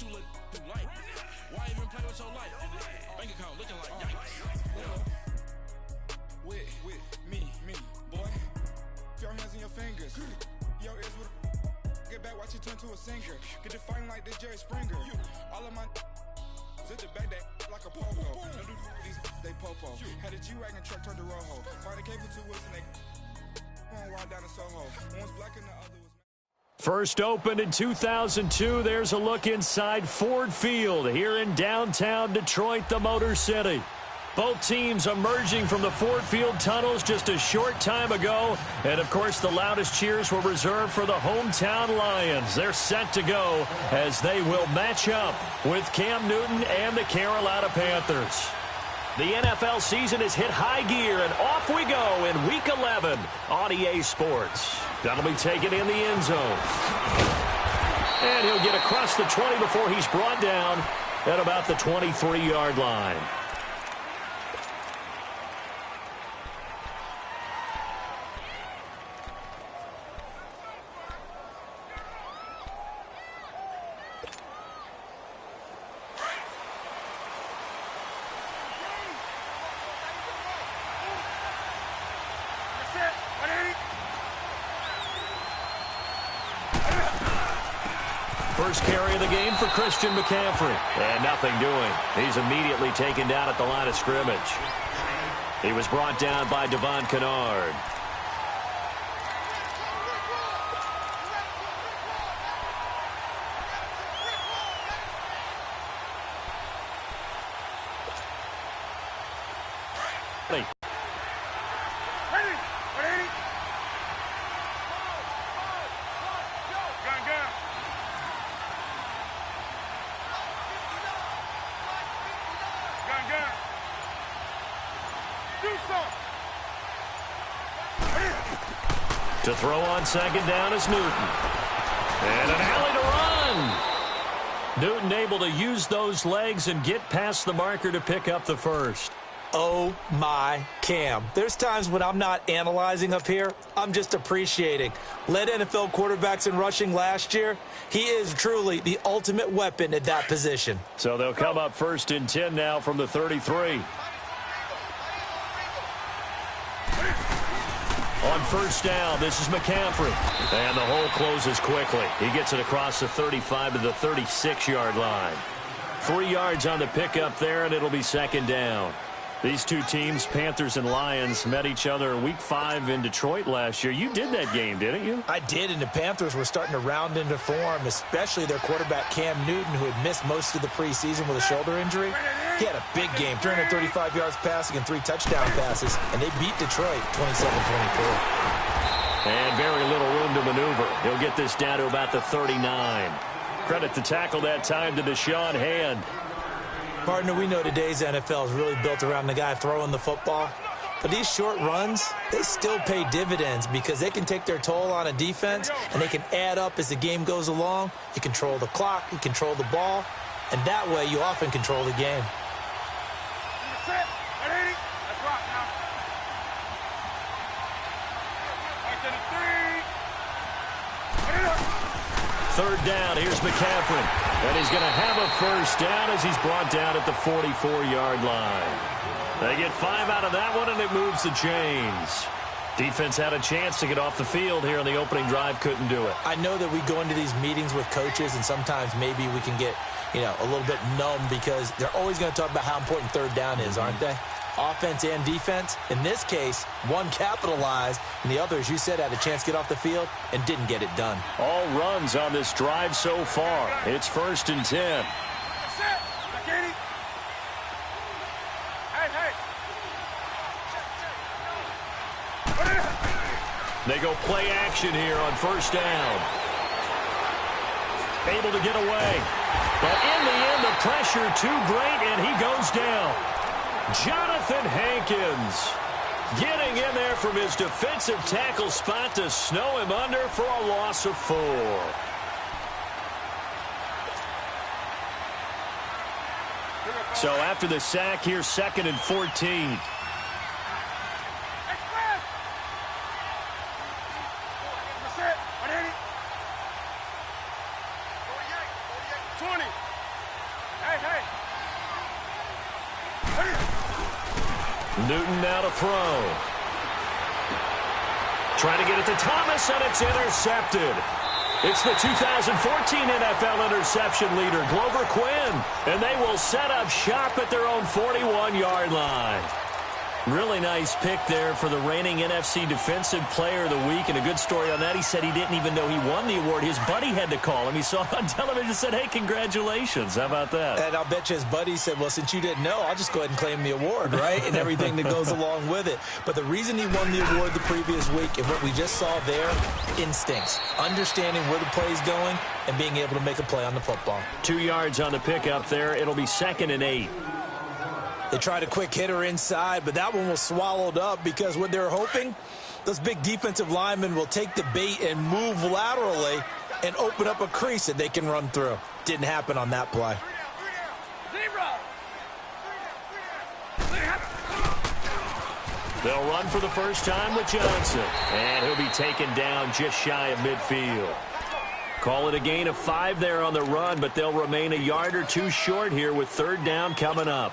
you look through life. Why even play with your life? Bank account looking like yikes. With me, boy. Your hands in your fingers. Your ears with get back, watch you turn to a singer. Get you fighting like this Jerry Springer. All of my sit the back that like a popo. No do these they popo. Had a G-Wagon truck turned to Rojo. Find a cable 2 wheels and they one wild down in Soho. One's black and the other was. First opened in 2002. There's a look inside Ford Field here in downtown Detroit, the Motor City. Both teams emerging from the Ford Field tunnels just a short time ago. And, of course, the loudest cheers were reserved for the hometown Lions. They're set to go as they will match up with Cam Newton and the Carolina Panthers. The NFL season has hit high gear, and off we go in Week 11 on EA Sports. That'll be taken in the end zone. And he'll get across the 20 before he's brought down at about the 23-yard line. First carry of the game for Christian McCaffrey. And nothing doing. He's immediately taken down at the line of scrimmage. He was brought down by Devon Kennard. To throw on second down is Newton. And an alley to run. Newton able to use those legs and get past the marker to pick up the first. Oh, my Cam. There's times when I'm not analyzing up here. I'm just appreciating. Led NFL quarterbacks in rushing last year. He is truly the ultimate weapon at that position. So they'll come up first and 10 now from the 33. On first down, this is McCaffrey. And the hole closes quickly. He gets it across the 35 to the 36-yard line. 3 yards on the pickup there, and it'll be second down. These two teams, Panthers and Lions, met each other Week 5 in Detroit last year. You did that game, didn't you? I did, and the Panthers were starting to round into form, especially their quarterback Cam Newton, who had missed most of the preseason with a shoulder injury. He had a big game, 335 yards passing and 3 touchdown passes, and they beat Detroit 27-24. And very little room to maneuver. He'll get this down to about the 39. Credit the tackle that time to Deshaun Hand. Partner, we know today's NFL is really built around the guy throwing the football. But these short runs, they still pay dividends because they can take their toll on a defense, and they can add up as the game goes along. You control the clock, you control the ball, and that way you often control the game. Third down, here's McCaffrey. And he's going to have a first down as he's brought down at the 44-yard line. They get 5 out of that one, and it moves the chains. Defense had a chance to get off the field here on the opening drive, couldn't do it. I know that we go into these meetings with coaches, and sometimes maybe we can get, a little bit numb because they're always going to talk about how important third down is, aren't they? Offense and defense. In this case, one capitalized, and the other, as you said, had a chance to get off the field and didn't get it done. All runs on this drive so far. It's first and 10. They go play action here on first down. Able to get away. But in the end, the pressure too great, and he goes down. Jonathan Hankins getting in there from his defensive tackle spot to snow him under for a loss of 4. So after the sack, here's 2nd and 14. Newton now to throw. Trying to get it to Thomas, and it's intercepted. It's the 2014 NFL interception leader, Glover Quinn, and they will set up shop at their own 41-yard line. Really nice pick there for the reigning NFC Defensive Player of the Week, and a good story on that. He said he didn't even know he won the award. His buddy had to call him. He saw it on television and said, hey, congratulations. How about that? And I'll bet you his buddy said, well, since you didn't know, I'll just go ahead and claim the award, right? And everything that goes along with it. But the reason he won the award the previous week and what we just saw there, instincts, understanding where the play's going and being able to make a play on the football. 2 yards on the pickup there. It'll be 2nd and 8. They tried a quick hitter inside, but that one was swallowed up because what they're hoping, those big defensive linemen will take the bait and move laterally and open up a crease that they can run through. Didn't happen on that play. They'll run for the first time with Johnson, and he'll be taken down just shy of midfield. Call it a gain of 5 there on the run, but they'll remain a yard or two short here with 3rd down coming up.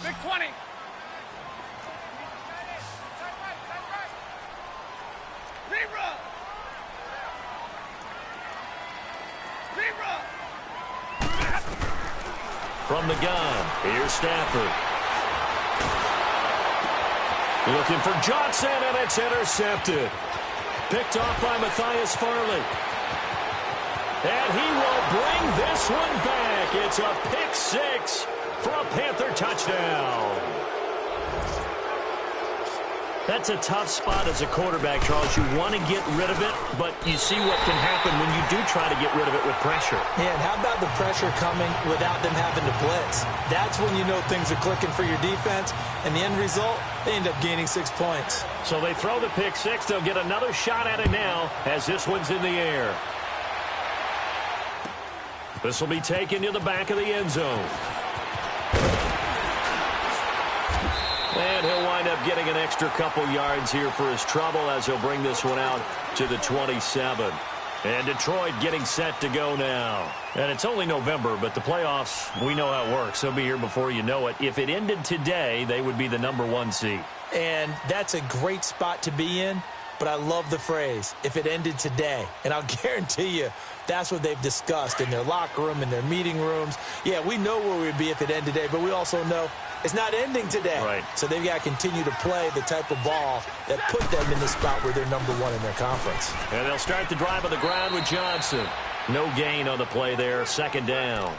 Big 20. From the gun, here's Stafford. Looking for Johnson, and it's intercepted. Picked off by Matthias Farley. And he will bring this one back. It's a pick 6 for a Panther touchdown. That's a tough spot as a quarterback, Charles. You want to get rid of it, but you see what can happen when you do try to get rid of it with pressure. Yeah, and how about the pressure coming without them having to blitz? That's when you know things are clicking for your defense, and the end result, they end up gaining 6 points. So they throw the pick 6. They'll get another shot at it now as this one's in the air. This will be taken to the back of the end zone. And he'll wind up getting an extra couple yards here for his trouble as he'll bring this one out to the 27. And Detroit getting set to go now. And it's only November, but the playoffs, we know how it works. They'll be here before you know it. If it ended today, they would be the #1 seed. And that's a great spot to be in, but I love the phrase, if it ended today. And I'll guarantee you, that's what they've discussed in their locker room, in their meeting rooms. Yeah, we know where we'd be if it ended today, but we also know it's not ending today. Right. So they've got to continue to play the type of ball that put them in the spot where they're #1 in their conference. And they'll start the drive on the ground with Johnson. No gain on the play there, 2nd down.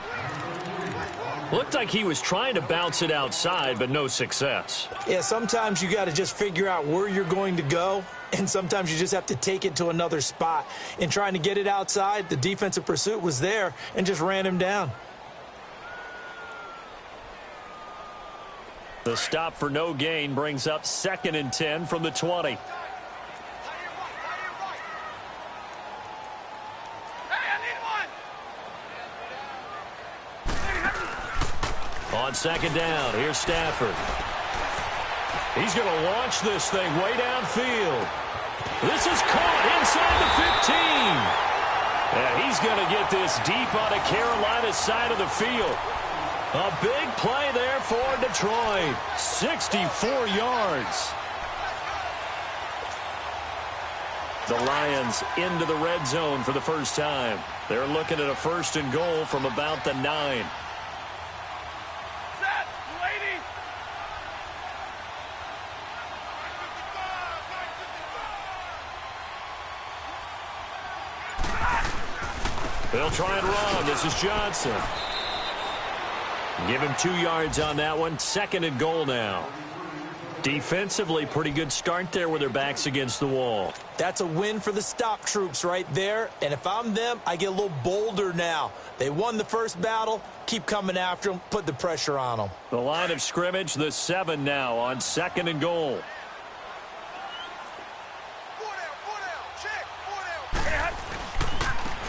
Looked like he was trying to bounce it outside, but no success. Yeah, sometimes you got to just figure out where you're going to go, and sometimes you just have to take it to another spot. In trying to get it outside, the defensive pursuit was there and just ran him down. The stop for no gain brings up 2nd and 10 from the 20. On 2nd down, here's Stafford. He's going to launch this thing way downfield. This is caught inside the 15. And he's going to get this deep on the Carolina side of the field. A big play there for Detroit. 64 yards. The Lions into the red zone for the first time. They're looking at a 1st and goal from about the 9. They'll try and run. This is Johnson. Give him 2 yards on that one. 2nd and goal now. Defensively, pretty good start there with their backs against the wall. That's a win for the stop troops right there. And if I'm them, I get a little bolder now. They won the first battle. Keep coming after them. Put the pressure on them. The line of scrimmage, the 7 now on 2nd and goal.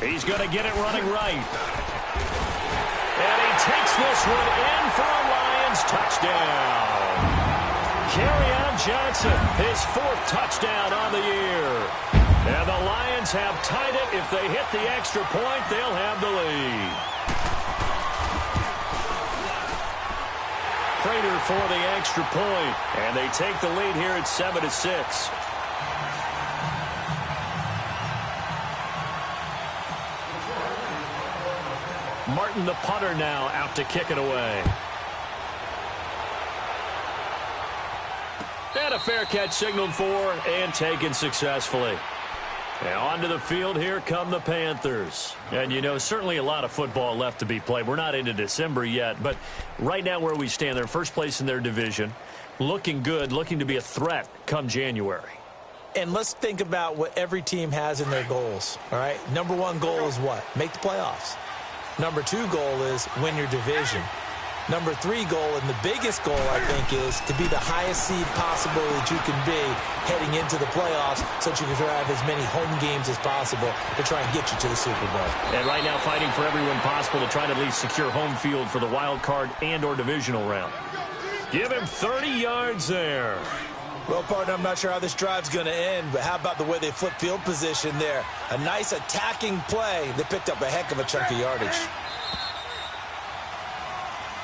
He's going to get it running right. And he takes this one in for a Lions touchdown. Kerryon Johnson, his 4th touchdown on the year. And the Lions have tied it. If they hit the extra point, they'll have the lead. Prater for the extra point, and they take the lead here at 7-6. Martin, the punter, now out to kick it away. And a fair catch signaled for and taken successfully. Now onto the field, here come the Panthers. And, you know, certainly a lot of football left to be played. We're not into December yet, but right now where we stand, they're first place in their division. Looking good, looking to be a threat come January. And let's think about what every team has in their goals, all right? Number 1 goal is what? Make the playoffs. Number 2 goal is win your division. Number 3 goal, and the biggest goal, I think, is to be the highest seed possible that you can be heading into the playoffs so that you can have as many home games as possible to try and get you to the Super Bowl. And right now fighting for everyone possible to try to at least secure home field for the wild card and or divisional round. Give him 30 yards there. Well, partner, I'm not sure how this drive's going to end, but how about the way they flip field position there? A nice attacking play that picked up a heck of a chunk of yardage.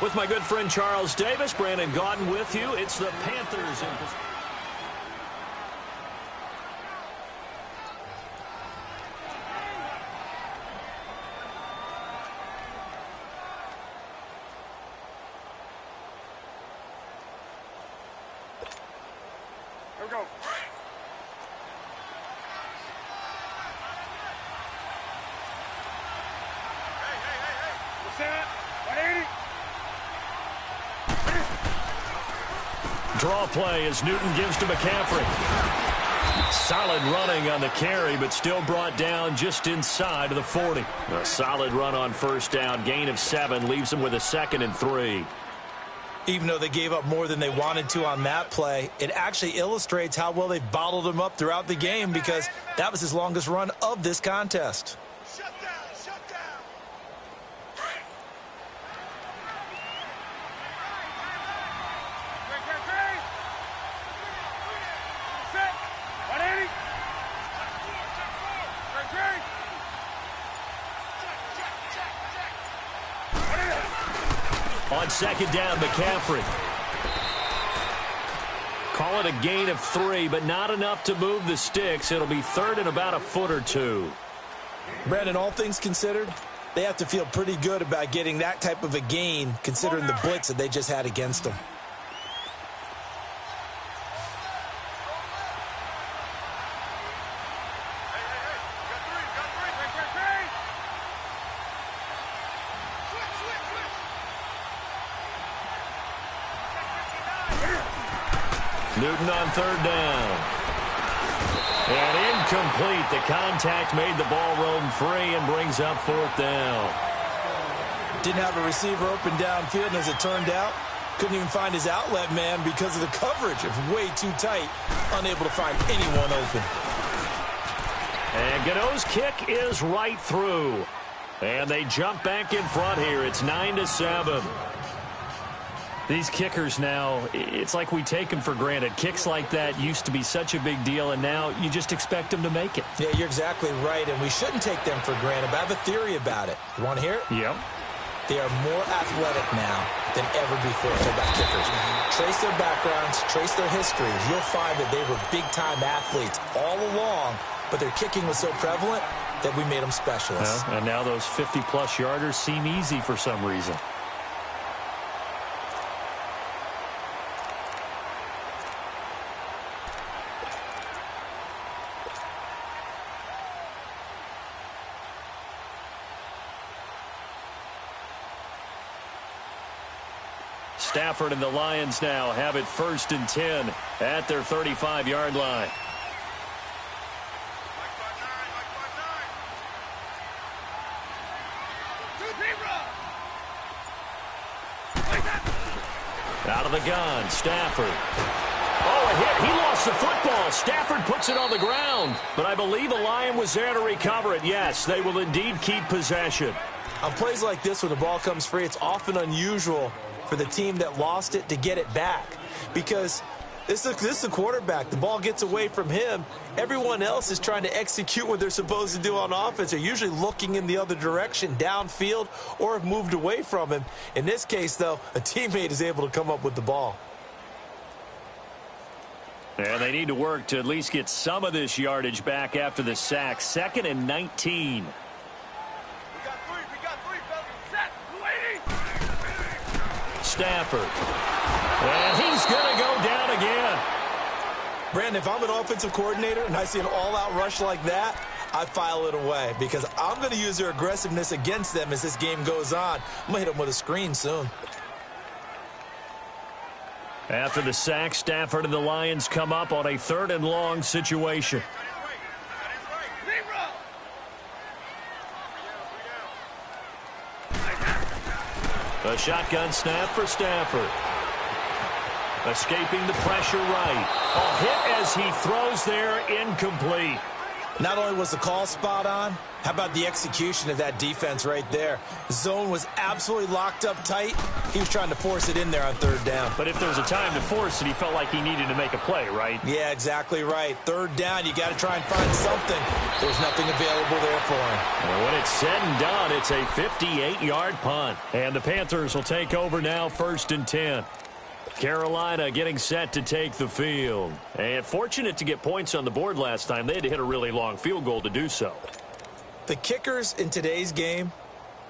With my good friend Charles Davis, Brandon Gaudin with you. It's the Panthers in position. Here we go. What's that? 180. Draw play as Newton gives to McCaffrey. Solid running on the carry, but still brought down just inside of the 40. A solid run on first down. Gain of 7 leaves him with a 2nd and 3. Even though they gave up more than they wanted to on that play, it actually illustrates how well they've bottled him up throughout the game because that was his longest run of this contest. Shut down. Shut down. Great. Set. 180. Great. On 2nd down, McCaffrey. Call it a gain of 3, but not enough to move the sticks. It'll be 3rd and about a foot or 2. Brandon, all things considered, they have to feel pretty good about getting that type of a gain considering the blitz that they just had against them. Newton on 3rd down. And incomplete. The contact made the ball roam free and brings up 4th down. Didn't have a receiver open downfield, and as it turned out, couldn't even find his outlet man because of the coverage. It was way too tight, unable to find anyone open. And Godot's kick is right through. And they jump back in front here. It's 9-7. These kickers now, it's like we take them for granted. Kicks like that used to be such a big deal, and now you just expect them to make it. Yeah, you're exactly right, and we shouldn't take them for granted, but I have a theory about it. You want to hear it? Yep. They are more athletic now than ever before. About kickers. Trace their backgrounds, trace their histories. You'll find that they were big-time athletes all along, but their kicking was so prevalent that we made them specialists. Well, and now those 50-plus yarders seem easy for some reason. Stafford and the Lions now have it 1st and 10 at their 35-yard line. Out of the gun, Stafford. Oh, a hit. He lost the football. Stafford puts it on the ground. But I believe a Lion was there to recover it. Yes, they will indeed keep possession. On plays like this, when the ball comes free, it's often unusual for the team that lost it to get it back, because this is a quarterback. The ball gets away from him. Everyone else is trying to execute what they're supposed to do on offense. They're usually looking in the other direction, downfield, or have moved away from him. In this case, though, a teammate is able to come up with the ball. And they need to work to at least get some of this yardage back after the sack. 2nd and 19. We got three, fellas. Set. Waiting. Stafford. And he's going to go down again. Brandon, if I'm an offensive coordinator and I see an all-out rush like that, I file it away, because I'm going to use their aggressiveness against them as this game goes on. I'm going to hit them with a screen soon. After the sack, Stafford and the Lions come up on a 3rd and long situation. A shotgun snap for Stafford. Escaping the pressure right. A hit as he throws there, incomplete. Not only was the call spot on, how about the execution of that defense right there? Zone was absolutely locked up tight. He was trying to force it in there on 3rd down. But if there was a time to force it, he felt like he needed to make a play, right? Yeah, exactly right. 3rd down, you got to try and find something. There's nothing available there for him. And when it's said and done, it's a 58-yard punt. And the Panthers will take over now, 1st and 10. Carolina getting set to take the field. And fortunate to get points on the board last time. They had to hit a really long field goal to do so. The kickers in today's game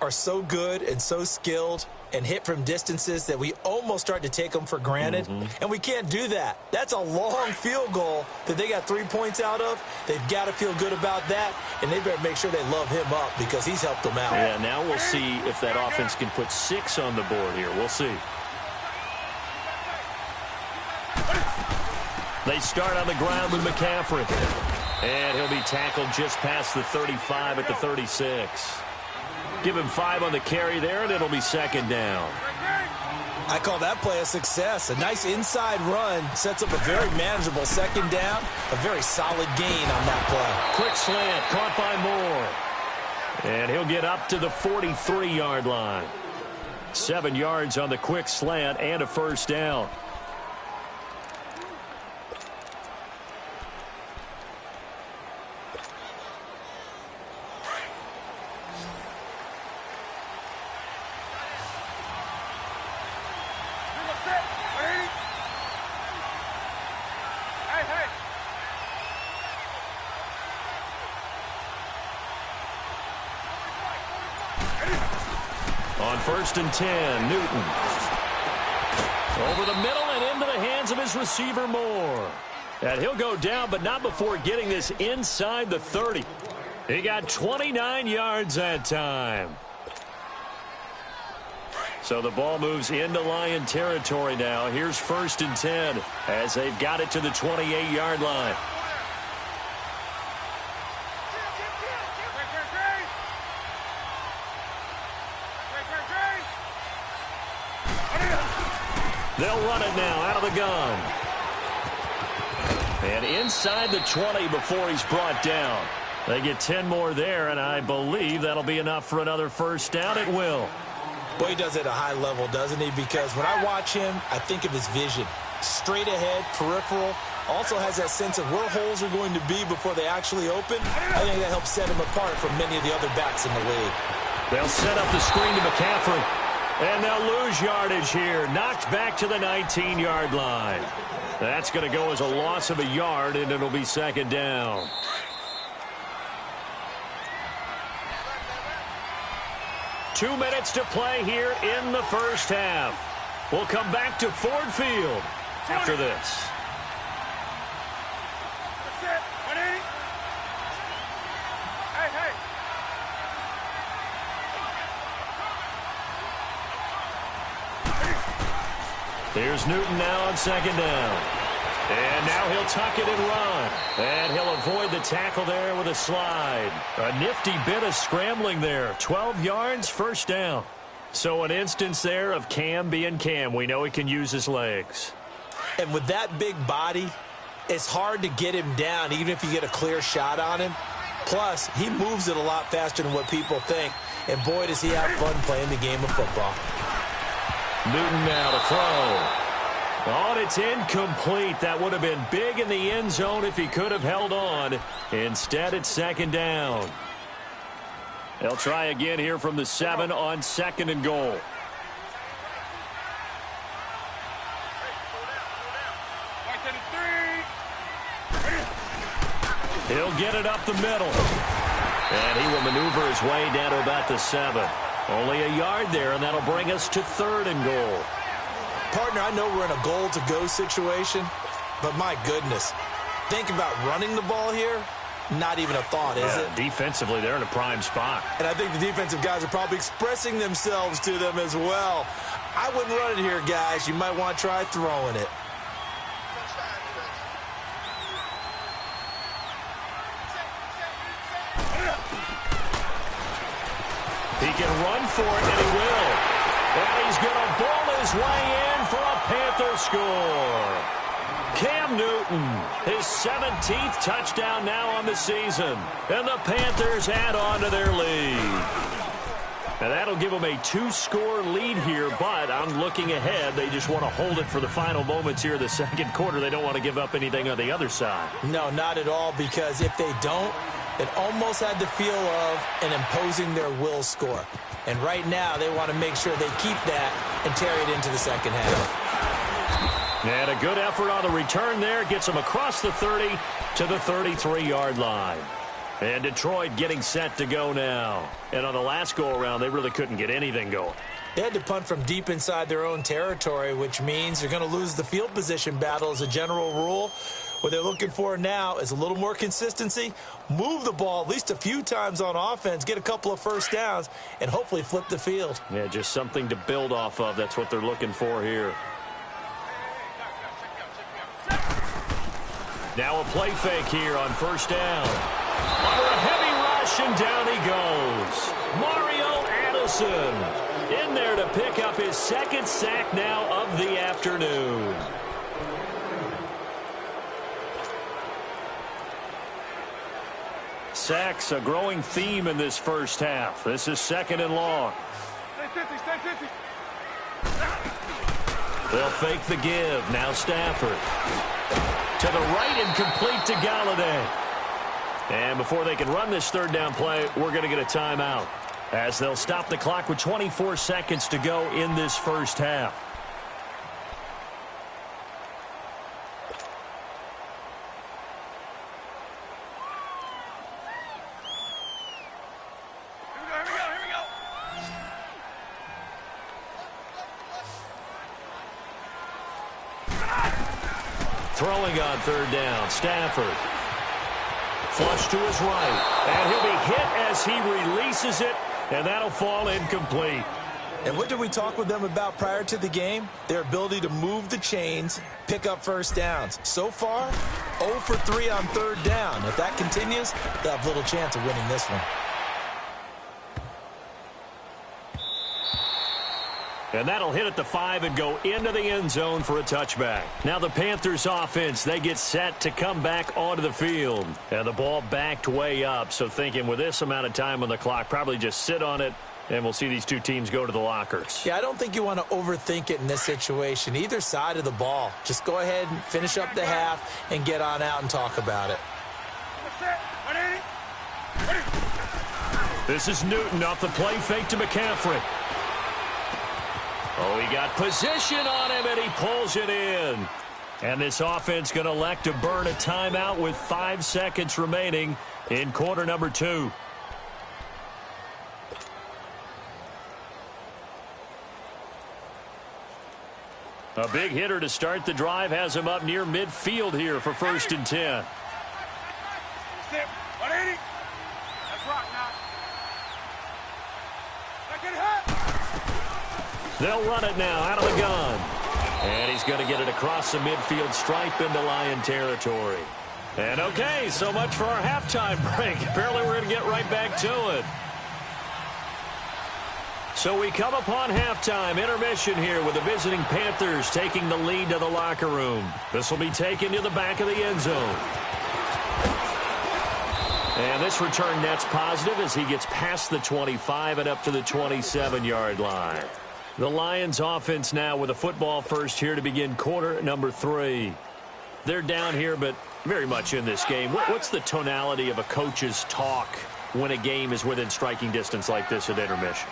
are so good and so skilled and hit from distances that we almost start to take them for granted. And we can't do that. That's a long field goal that they got 3 points out of. They've got to feel good about that, and they better make sure they love him up, because he's helped them out. Yeah, now we'll see if that offense can put 6 on the board here. We'll see. They start on the ground with McCaffrey. And he'll be tackled just past the 35 at the 36. Give him 5 on the carry there, and it'll be 2nd down. I call that play a success. A nice inside run sets up a very manageable 2nd down. A very solid gain on that play. Quick slant, caught by Moore. And he'll get up to the 43-yard line. 7 yards on the quick slant and a 1st down. On 1st and 10, Newton. Over the middle and into the hands of his receiver, Moore. And he'll go down, but not before getting this inside the 30. He got 29 yards that time. So the ball moves into Lion territory now. Here's 1st and 10 as they've got it to the 28-yard line. They'll run it now out of the gun. And inside the 20 before he's brought down. They get 10 more there, and I believe that'll be enough for another 1st down. It will. Boy, he does it at a high level, doesn't he? Because when I watch him, I think of his vision. Straight ahead, peripheral. Also has that sense of where holes are going to be before they actually open. I think that helps set him apart from many of the other backs in the league. They'll set up the screen to McCaffrey. And they'll lose yardage here. Knocked back to the 19-yard line. That's going to go as a loss of a yard, and it'll be 2nd down. Two minutes to play here in the 1st half. We'll come back to Ford Field after this. Here's Newton now on 2nd down. And now he'll tuck it and run. And he'll avoid the tackle there with a slide. A nifty bit of scrambling there. 12 yards, 1st down. So an instance there of Cam being Cam. We know he can use his legs. And with that big body, it's hard to get him down, even if you get a clear shot on him. Plus, he moves it a lot faster than what people think. And boy, does he have fun playing the game of football. Newton now to throw. Oh, and it's incomplete. That would have been big in the end zone if he could have held on. Instead, it's second down. They'll try again here from the 7 on 2nd and goal. He'll get it up the middle. And he will maneuver his way down to about the 7. Only a yard there, and that'll bring us to 3rd and goal. Partner, I know we're in a goal-to-go situation, but my goodness, think about running the ball here. Not even a thought, is it? Defensively, they're in a prime spot. And I think the defensive guys are probably expressing themselves to them as well. I wouldn't run it here, guys. You might want to try throwing it. He can run for it, and he will. And he's going to ball his way in for a Panther score. Cam Newton, his 17th touchdown now on the season. And the Panthers add on to their lead. And that'll give them a 2-score lead here, but I'm looking ahead. They just want to hold it for the final moments here of the second quarter. They don't want to give up anything on the other side. No, not at all, because if they don't, it almost had the feel of an imposing their will score. And right now, they want to make sure they keep that and carry it into the second half. And a good effort on the return there. Gets them across the 30 to the 33-yard line. And Detroit getting set to go now. And on the last go-around, they really couldn't get anything going. They had to punt from deep inside their own territory, which means you're going to lose the field position battle as a general rule. What they're looking for now is a little more consistency, move the ball at least a few times on offense, get a couple of first downs, and hopefully flip the field. Yeah, just something to build off of. That's what they're looking for here. Now a play fake here on first down. Under a heavy rush, and down he goes. Mario Addison in there to pick up his 2nd sack now of the afternoon. Sacks, a growing theme in this first half. This is 2nd and long. Stay 50. They'll fake the give. Now Stafford. To the right and complete to Galladay. And before they can run this 3rd down play, we're going to get a timeout, as they'll stop the clock with 24 seconds to go in this first half. Here we go. Throwing on 3rd down, Stafford. Flush to his right, and he'll be hit as he releases it, and that'll fall incomplete. And what did we talk with them about prior to the game? Their ability to move the chains, pick up first downs. So far, 0 for 3 on 3rd down. If that continues, they'll have little chance of winning this one. And that'll hit at the 5 and go into the end zone for a touchback. Now the Panthers offense, they get set to come back onto the field. And the ball backed way up, so thinking with this amount of time on the clock, probably just sit on it, and we'll see these two teams go to the lockers. Yeah, I don't think you want to overthink it in this situation. Either side of the ball. Just go ahead and finish up the half and get on out and talk about it. This is Newton off the play fake to McCaffrey. Oh, he got position on him, and he pulls it in. And this offense going to elect to burn a timeout with 5 seconds remaining in quarter number 2. A big hitter to start the drive has him up near midfield here for 1st and 10. Sit. 180. That's rock now. Not getting hot. They'll run it now out of the gun. And he's going to get it across the midfield stripe into Lion territory. And okay, so much for our halftime break. Apparently we're going to get right back to it. So we come upon halftime intermission here with the visiting Panthers taking the lead to the locker room. This will be taken to the back of the end zone. And this return net's positive as he gets past the 25 and up to the 27-yard line. The Lions offense now with a football first here to begin quarter number 3. They're down here, but very much in this game. What's the tonality of a coach's talk when a game is within striking distance like this at intermission?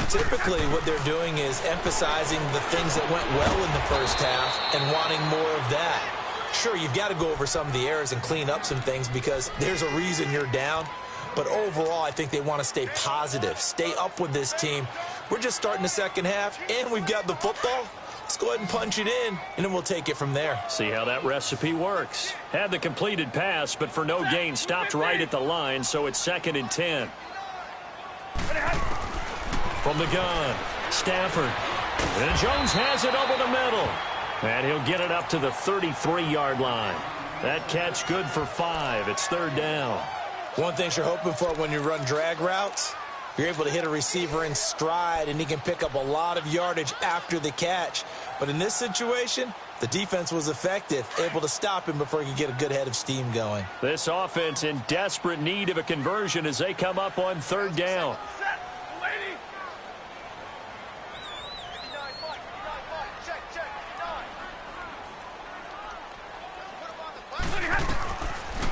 Typically, what they're doing is emphasizing the things that went well in the first half and wanting more of that. Sure, you've got to go over some of the errors and clean up some things because there's a reason you're down. But overall, I think they want to stay positive, stay up with this team. We're just starting the second half, and we've got the football. Let's go ahead and punch it in, and then we'll take it from there. See how that recipe works. Had the completed pass, but for no gain, stopped right at the line, so it's 2nd and 10. From the gun, Stafford. And Jones has it over the middle. And he'll get it up to the 33-yard line. That catch good for 5. It's 3rd down. One thing you're hoping for when you run drag routes, you're able to hit a receiver in stride, and he can pick up a lot of yardage after the catch. But in this situation, the defense was effective, able to stop him before he could get a good head of steam going. This offense in desperate need of a conversion as they come up on 3rd down.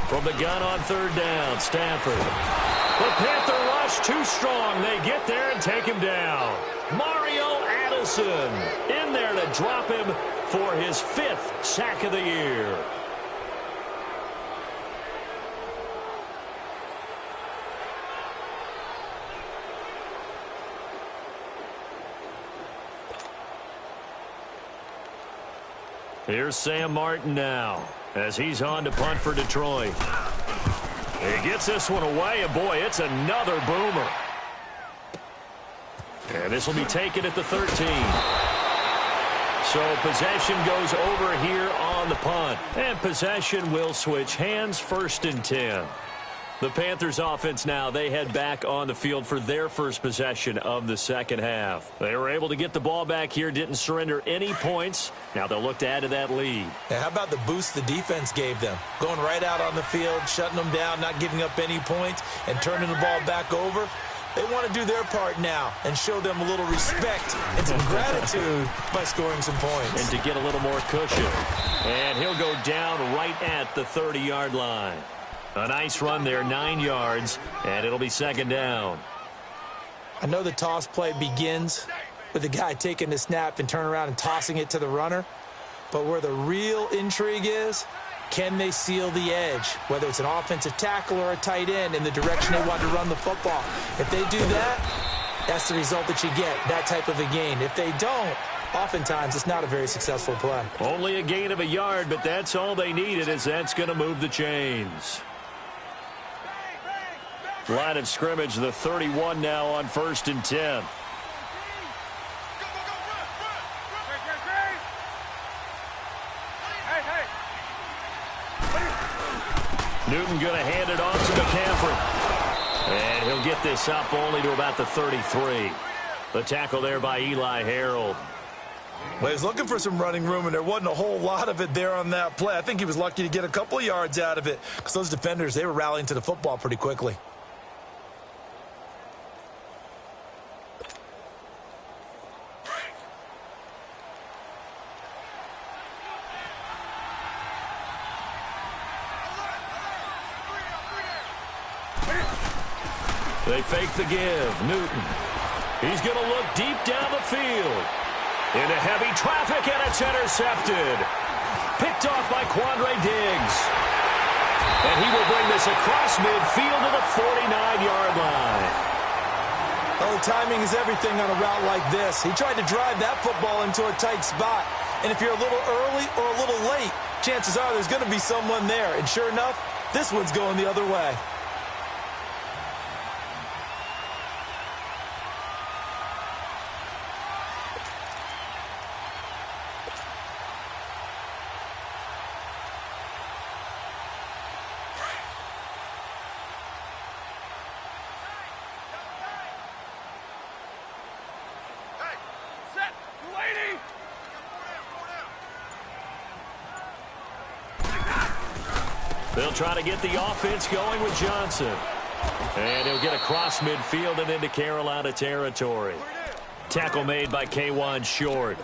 From the gun on 3rd down, Stafford. The Panther rush too strong. They get there and take him down. Mario Addison in there to drop him for his 5th sack of the year. Here's Sam Martin now as he's on to punt for Detroit. He gets this one away, and boy, it's another boomer. And this will be taken at the 13. So possession goes over here on the punt. And possession will switch hands, 1st and 10. The Panthers offense now, they head back on the field for their first possession of the second half. They were able to get the ball back here, didn't surrender any points. Now they'll look to add to that lead. Now, how about the boost the defense gave them? Going right out on the field, shutting them down, not giving up any points, and turning the ball back over. They want to do their part now and show them a little respect and some gratitude by scoring some points. And to get a little more cushion. And he'll go down right at the 30-yard line. A nice run there, 9 yards, and it'll be 2nd down. I know the toss play begins with the guy taking the snap and turning around and tossing it to the runner, but where the real intrigue is, can they seal the edge, whether it's an offensive tackle or a tight end in the direction they want to run the football. If they do that, that's the result that you get, that type of a gain. If they don't, oftentimes it's not a very successful play. Only a gain of a yard, but that's all they needed, as that's going to move the chains. Line of scrimmage, the 31 now on 1st and 10. Newton going to hand it off to McCaffrey. And he'll get this up only to about the 33. The tackle there by Eli Harold. Well, he was looking for some running room, and there wasn't a whole lot of it there on that play. I think he was lucky to get a couple of yards out of it because those defenders, they were rallying to the football pretty quickly. They fake the give. Newton. He's going to look deep down the field. Into heavy traffic, and it's intercepted. Picked off by Quandre Diggs. And he will bring this across midfield to the 49-yard line. Oh, timing is everything on a route like this. He tried to drive that football into a tight spot. And if you're a little early or a little late, chances are there's going to be someone there. And sure enough, this one's going the other way. They'll They'll try to get the offense going with Johnson. And he'll get across midfield and into Carolina territory. Tackle made by K1 Short.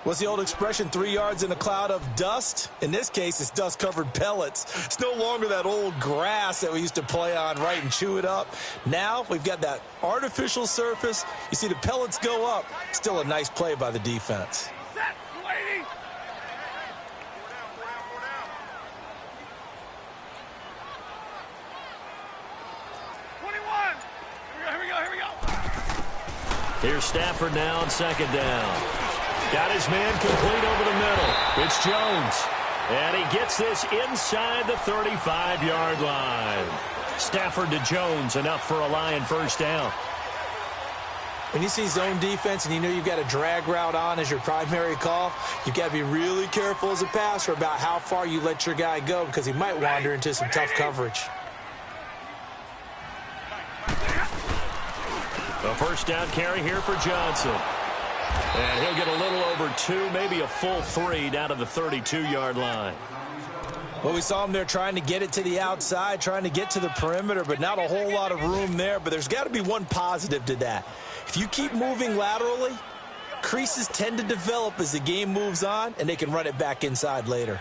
What's the old expression, 3 yards in a cloud of dust? In this case, it's dust-covered pellets. It's no longer that old grass that we used to play on, right, and chew it up. Now we've got that artificial surface. You see the pellets go up. Still a nice play by the defense. Set, lady. 21. Here we go. Here's Stafford now on second down. Got his man complete over the middle. It's Jones. And he gets this inside the 35-yard line. Stafford to Jones, enough for a Lion first down. When you see zone defense and you know you've got a drag route on as your primary call, you've got to be really careful as a passer about how far you let your guy go because he might wander into some tough coverage. A first down carry here for Johnson. And he'll get a little over 2, maybe a full 3 down to the 32-yard line. Well, we saw him there trying to get it to the outside, trying to get to the perimeter, but not a whole lot of room there. But there's got to be one positive to that. If you keep moving laterally, creases tend to develop as the game moves on, and they can run it back inside later.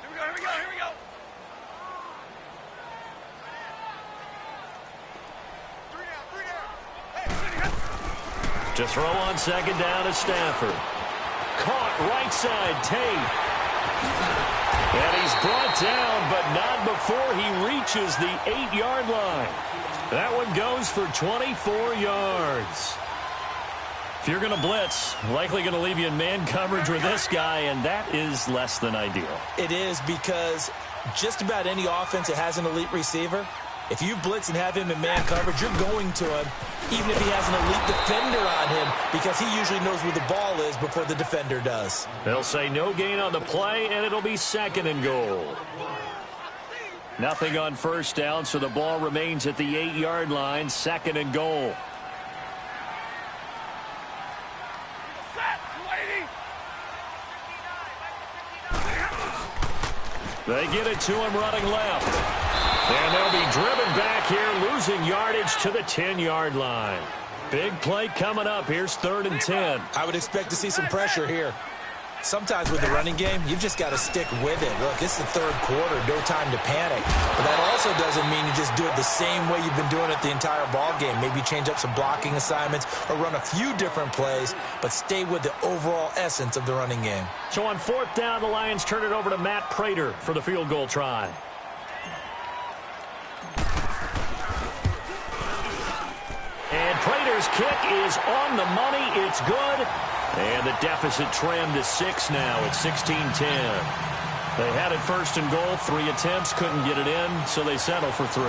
Here we go. To throw on second down is Stafford. Caught right side, Tate. And he's brought down, but not before he reaches the 8-yard line. That one goes for 24 yards. If you're going to blitz, likely going to leave you in man coverage with this guy, and that is less than ideal. It is because just about any offense that has an elite receiver, if you blitz and have him in man coverage, you're going to him, even if he has an elite defender on him, because he usually knows where the ball is before the defender does. They'll say no gain on the play, and it'll be second and goal. Nothing on first down, so the ball remains at the 8-yard line, second and goal. Set, lady. They get it to him running left. And they'll be driven back here, losing yardage to the 10-yard line. Big play coming up. Here's 3rd and 10. I would expect to see some pressure here. Sometimes with the running game, you've just got to stick with it. Look, it's the 3rd quarter, no time to panic. But that also doesn't mean you just do it the same way you've been doing it the entire ball game. Maybe change up some blocking assignments or run a few different plays, but stay with the overall essence of the running game. So on 4th down, the Lions turn it over to Matt Prater for the field goal try. And Prater's kick is on the money. It's good. And the deficit trimmed to 6 now. It's 16-10. They had it 1st and goal. 3 attempts. Couldn't get it in, so they settle for 3.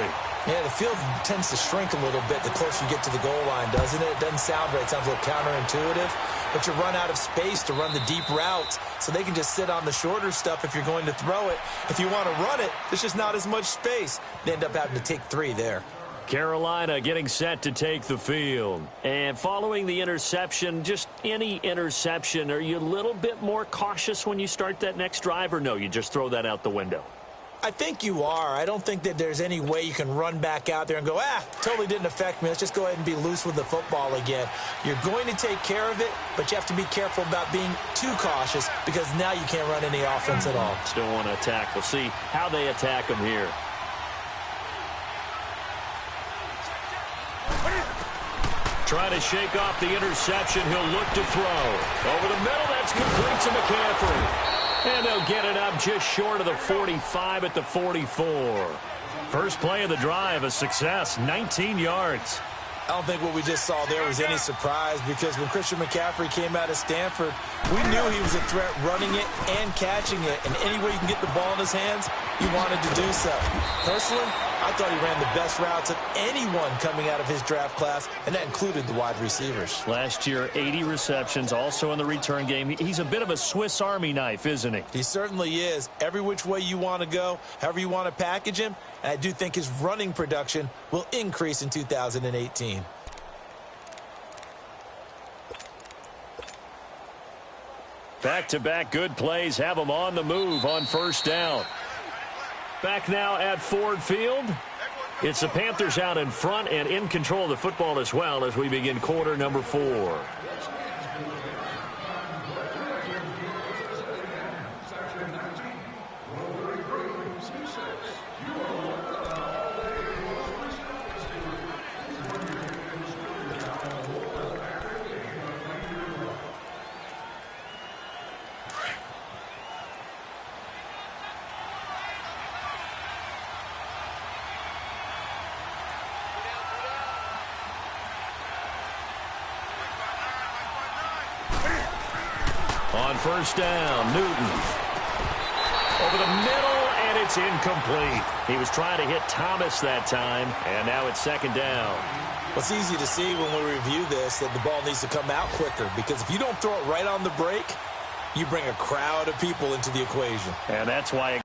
Yeah, the field tends to shrink a little bit the closer you get to the goal line, doesn't it? It doesn't sound right. It sounds a little counterintuitive. But you run out of space to run the deep routes, so they can just sit on the shorter stuff if you're going to throw it. If you want to run it, there's just not as much space. They end up having to take 3 there. Carolina getting set to take the field. And following the interception, just any interception, are you a little bit more cautious when you start that next drive, or no, you just throw that out the window? I think you are. I don't think that there's any way you can run back out there and go, totally didn't affect me. Let's just go ahead and be loose with the football again. You're going to take care of it, but you have to be careful about being too cautious because now you can't run any offense at all. Still want to attack. We'll see how they attack them here. Trying to shake off the interception. He'll look to throw. Over the middle, that's complete to McCaffrey. And they'll get it up just short of the 45 at the 44. First play of the drive, a success, 19 yards. I don't think what we just saw there was any surprise because when Christian McCaffrey came out of Stanford, we knew he was a threat running it and catching it. And any way you can get the ball in his hands, he wanted to do so. Personally, I thought he ran the best routes of anyone coming out of his draft class, and that included the wide receivers. Last year, 80 receptions, also in the return game. He's a bit of a Swiss Army knife, isn't he? He certainly is. Every which way you want to go, however you want to package him, and I do think his running production will increase in 2018. Back-to-back good plays have him on the move on first down. Back now at Ford Field. It's the Panthers out in front and in control of the football as well as we begin quarter number 4. On first down, Newton. Over the middle, and it's incomplete. He was trying to hit Thomas that time, and now it's second down. Well, it's easy to see when we review this that the ball needs to come out quicker, because if you don't throw it right on the break, you bring a crowd of people into the equation. And that's why it